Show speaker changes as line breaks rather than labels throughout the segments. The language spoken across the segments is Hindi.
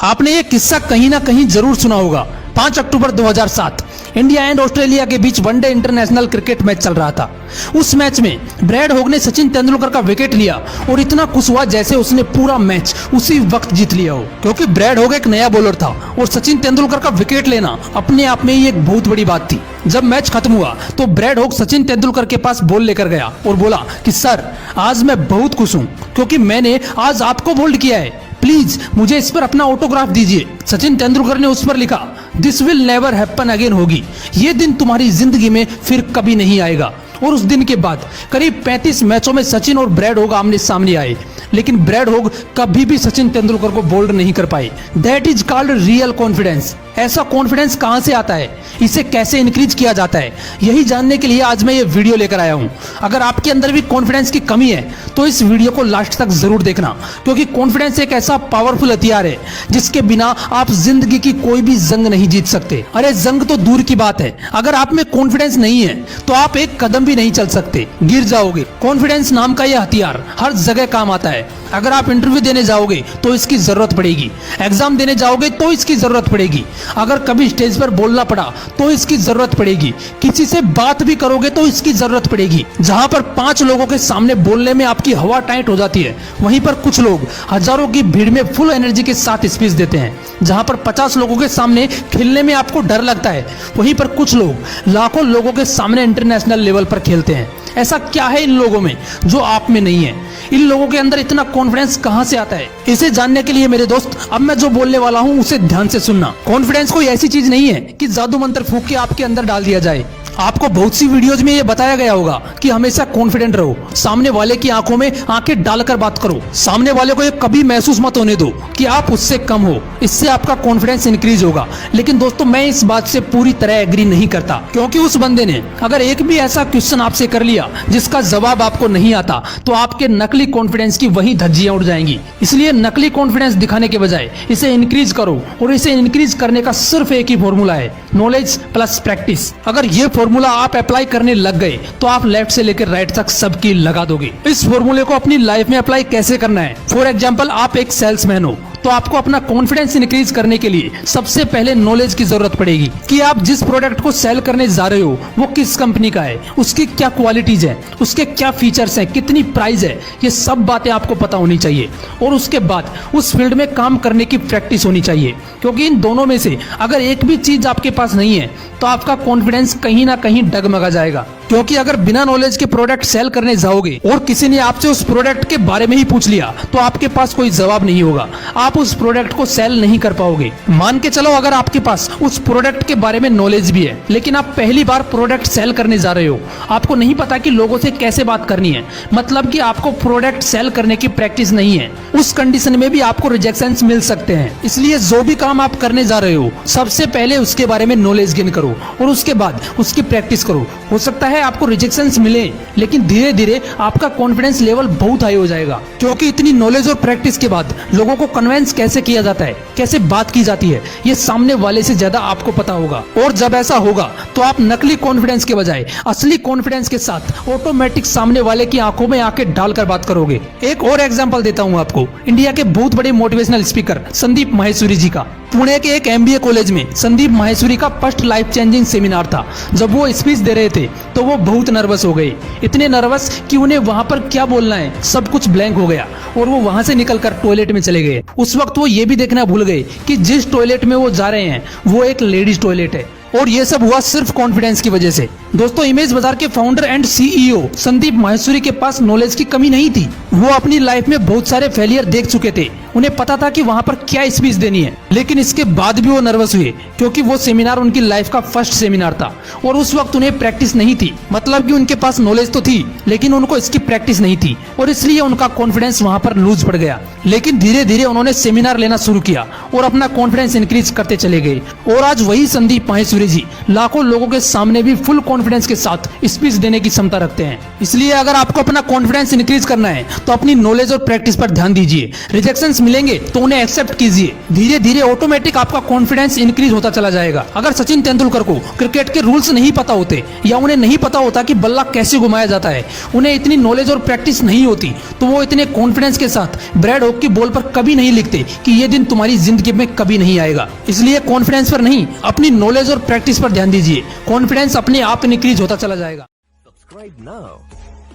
आपने ये किस्सा कहीं ना कहीं जरूर सुना होगा। 5 अक्टूबर 2007 इंडिया एंड ऑस्ट्रेलिया के बीच वनडे इंटरनेशनल क्रिकेट मैच चल रहा था। उस मैच में ब्रैड हॉग ने सचिन तेंदुलकर का विकेट लिया और इतना खुश हुआ जैसे उसने पूरा मैच उसी वक्त जीत लिया हो, क्योंकि ब्रैड हॉग एक नया बॉलर था और सचिन तेंदुलकर का विकेट लेना अपने आप में ही एक बहुत बड़ी बात थी। जब मैच खत्म हुआ तो ब्रैड हॉग सचिन तेंदुलकर के पास बॉल लेकर गया और बोला कि सर, आज मैं बहुत खुश हूँ क्योंकि मैंने आज आपको बोल्ड किया है, प्लीज मुझे इस पर अपना ऑटोग्राफ दीजिए। सचिन तेंदुलकर ने उस पर लिखा, this will never happen again होगी, ये दिन तुम्हारी जिंदगी में फिर कभी नहीं आएगा। और उस दिन के बाद करीब 35 मैचों में सचिन और ब्रैड हॉग आमने सामने आए, लेकिन ब्रैड हॉग कभी भी सचिन तेंदुलकर को बोल्ड नहीं कर पाए। That is called real confidence. ऐसा कॉन्फिडेंस कहां से आता है, इसे कैसे इंक्रीज किया जाता है, यही जानने के लिए आज मैं ये वीडियो लेकर आया हूं। अगर आपके अंदर भी कॉन्फिडेंस की कमी है तो इस वीडियो को लास्ट तक जरूर देखना, क्योंकि कॉन्फिडेंस एक ऐसा पावरफुल हथियार है जिसके बिना आप जिंदगी की कोई भी जंग नहीं जीत सकते। अरे जंग तो दूर की बात है, अगर आप में कॉन्फिडेंस नहीं है तो आप एक कदम भी नहीं चल सकते, गिर जाओगे। कॉन्फिडेंस नाम का यह हथियार हर जगह काम आता है। अगर आप इंटरव्यू देने जाओगे तो इसकी जरूरत पड़ेगी, एग्जाम देने जाओगे तो इसकी जरूरत पड़ेगी, अगर कभी स्टेज पर बोलना पड़ा तो इसकी जरूरत पड़ेगी, किसी से बात भी करोगे तो इसकी जरूरत पड़ेगी। जहां पर 5 लोगों के सामने बोलने में आपकी हवा टाइट हो जाती है, वहीं पर कुछ लोग हजारों की भीड़ में फुल एनर्जी के साथ स्पीच देते हैं। जहां पर 50 लोगों के सामने खेलने में आपको डर लगता है, वहीं पर कुछ लोग लाखों लोगों के सामने इंटरनेशनल लेवल पर खेलते हैं। ऐसा क्या है इन लोगों में जो आप में नहीं है? इन लोगों के अंदर इतना कॉन्फिडेंस कहां से आता है? इसे जानने के लिए मेरे दोस्त, अब मैं जो बोलने वाला हूं उसे ध्यान से सुनना। कॉन्फिडेंस कोई ऐसी चीज नहीं है कि जादू मंत्र फूंक के आपके अंदर डाल दिया जाए। आपको बहुत सी वीडियोज में ये बताया गया होगा कि हमेशा कॉन्फिडेंट रहो, सामने वाले की आंखों में आंखें डालकर बात करो, सामने वाले को ये कभी महसूस मत होने दो कि आप उससे कम हो, इससे आपका कॉन्फिडेंस इंक्रीज होगा। लेकिन दोस्तों, मैं इस बात से पूरी तरह एग्री नहीं करता, क्योंकि उस बंदे ने अगर एक भी ऐसा क्वेश्चन आपसे कर लिया जिसका जवाब आपको नहीं आता तो आपके नकली कॉन्फिडेंस की वही धज्जियां उड़ जाएंगी। इसलिए नकली कॉन्फिडेंस दिखाने के बजाय इसे इंक्रीज करो, और इसे इंक्रीज करने का सिर्फ एक ही फॉर्मूला है, नॉलेज प्लस प्रैक्टिस। अगर ये फॉर्मूला आप अप्लाई करने लग गए तो आप लेफ्ट से लेकर राइट तक सबकी लगा दोगे। इस फॉर्मूले को अपनी लाइफ में अप्लाई कैसे करना है? फॉर एग्जांपल, आप एक सेल्समैन हो तो आपको अपना कॉन्फिडेंस इंक्रीज करने के लिए सबसे पहले नॉलेज की जरूरत पड़ेगी कि आप जिस प्रोडक्ट को सेल करने जा रहे हो वो किस कंपनी का है, उसकी क्या क्वालिटीज है, उसके क्या फीचर्स हैं, कितनी प्राइस है, ये सब बातें आपको पता होनी चाहिए। और उसके बाद उस फील्ड में काम करने की प्रैक्टिस होनी चाहिए, क्योंकि इन दोनों में से अगर एक भी चीज आपके पास नहीं है तो आपका कॉन्फिडेंस कहीं ना कहीं डगमगा जाएगा। क्योंकि अगर बिना नॉलेज के प्रोडक्ट सेल करने जाओगे और किसी ने आपसे उस प्रोडक्ट के बारे में ही पूछ लिया तो आपके पास कोई जवाब नहीं होगा, आप उस प्रोडक्ट को सेल नहीं कर पाओगे। मान के चलो अगर आपके पास उस प्रोडक्ट के बारे में नॉलेज भी है, लेकिन आप पहली बार प्रोडक्ट सेल करने जा रहे हो, आपको नहीं पता कि लोगों से कैसे बात करनी है, मतलब कि आपको प्रोडक्ट सेल करने की प्रैक्टिस नहीं है, उस कंडीशन में भी आपको रिजेक्शंस मिल सकते हैं। इसलिए जो भी काम आप करने जा रहे हो सबसे पहले उसके बारे में नॉलेज गेन करो और उसके बाद उसकी प्रैक्टिस करो। हो सकता है आपको रिजेक्शंस मिले, लेकिन धीरे धीरे आपका कॉन्फिडेंस लेवल बहुत हाई हो जाएगा, क्योंकि इतनी नॉलेज और प्रैक्टिस के बाद लोगों को कन्विंस कैसे किया जाता है, कैसे बात की जाती है, ये सामने वाले से ज्यादा आपको पता होगा। और जब ऐसा होगा तो आप नकली कॉन्फिडेंस के बजाय असली कॉन्फिडेंस के साथ ऑटोमेटिक सामने वाले की आंखों में आंखें डालकर बात करोगे। एक और एग्जांपल देता हूं आपको, इंडिया के बहुत बड़े मोटिवेशनल स्पीकर संदीप माहेश्वरी जी का। पुणे के एक MBA कॉलेज में संदीप माहेश्वरी का फर्स्ट लाइफ चेंजिंग सेमिनार था। जब वो स्पीच दे रहे थे तो वो बहुत नर्वस हो गए, इतने नर्वस कि उन्हें वहां पर क्या बोलना है सब कुछ ब्लैंक हो गया और वो वहां से निकलकर टॉयलेट में चले गए। उस वक्त वो ये भी देखना भूल गए कि जिस टॉयलेट में वो जा रहे हैं वो एक लेडीज टॉयलेट है, और ये सब हुआ सिर्फ कॉन्फिडेंस की वजह से। दोस्तों, इमेज बाजार के founder and CEO Sandeep Maheshwari के पास नॉलेज की कमी नहीं थी। वो अपनी लाइफ में बहुत सारे फेलियर देख चुके थे, उन्हें पता था कि वहां पर क्या स्पीच देनी है, लेकिन इसके बाद भी वो नर्वस हुए क्योंकि वो सेमिनार उनकी लाइफ का फर्स्ट सेमिनार था और उस वक्त उन्हें प्रैक्टिस नहीं थी। मतलब कि उनके पास नॉलेज तो थी लेकिन उनको इसकी प्रैक्टिस नहीं थी, और इसलिए उनका कॉन्फिडेंस वहां पर लूज पड़ गया। लेकिन धीरे धीरे उन्होंने सेमिनार लेना शुरू किया और अपना कॉन्फिडेंस इंक्रीज करते चले गए, और आज वही संदीप माहेश्वरी जी लाखों लोगों के सामने भी फुल कॉन्फिडेंस के साथ स्पीच देने की क्षमता रखते हैं। इसलिए अगर आपको अपना कॉन्फिडेंस इंक्रीज करना है तो अपनी नॉलेज और प्रैक्टिस पर ध्यान दीजिए। रिजेक्शंस मिलेंगे तो उन्हें एक्सेप्ट कीजिए। धीरे धीरे ऑटोमेटिक आपका कॉन्फिडेंस इंक्रीज होता चला जाएगा। अगर सचिन तेंदुलकर को क्रिकेट के रूल्स नहीं पता होते या उन्हें नहीं पता होता कि बल्ला कैसे घुमाया जाता है, उन्हें इतनी नॉलेज और प्रैक्टिस नहीं होती, तो वो इतने कॉन्फिडेंस के साथ ब्रैड हॉग की बॉल पर कभी नहीं लिखते कि ये दिन तुम्हारी जिंदगी में कभी नहीं आएगा। इसलिए कॉन्फिडेंस पर नहीं, अपनी नॉलेज और प्रैक्टिस पर ध्यान दीजिए। कॉन्फिडेंस अपने आप इंक्रीज होता चला जाएगा।
Subscribe now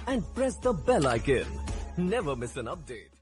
and press the bell icon. Never miss an update.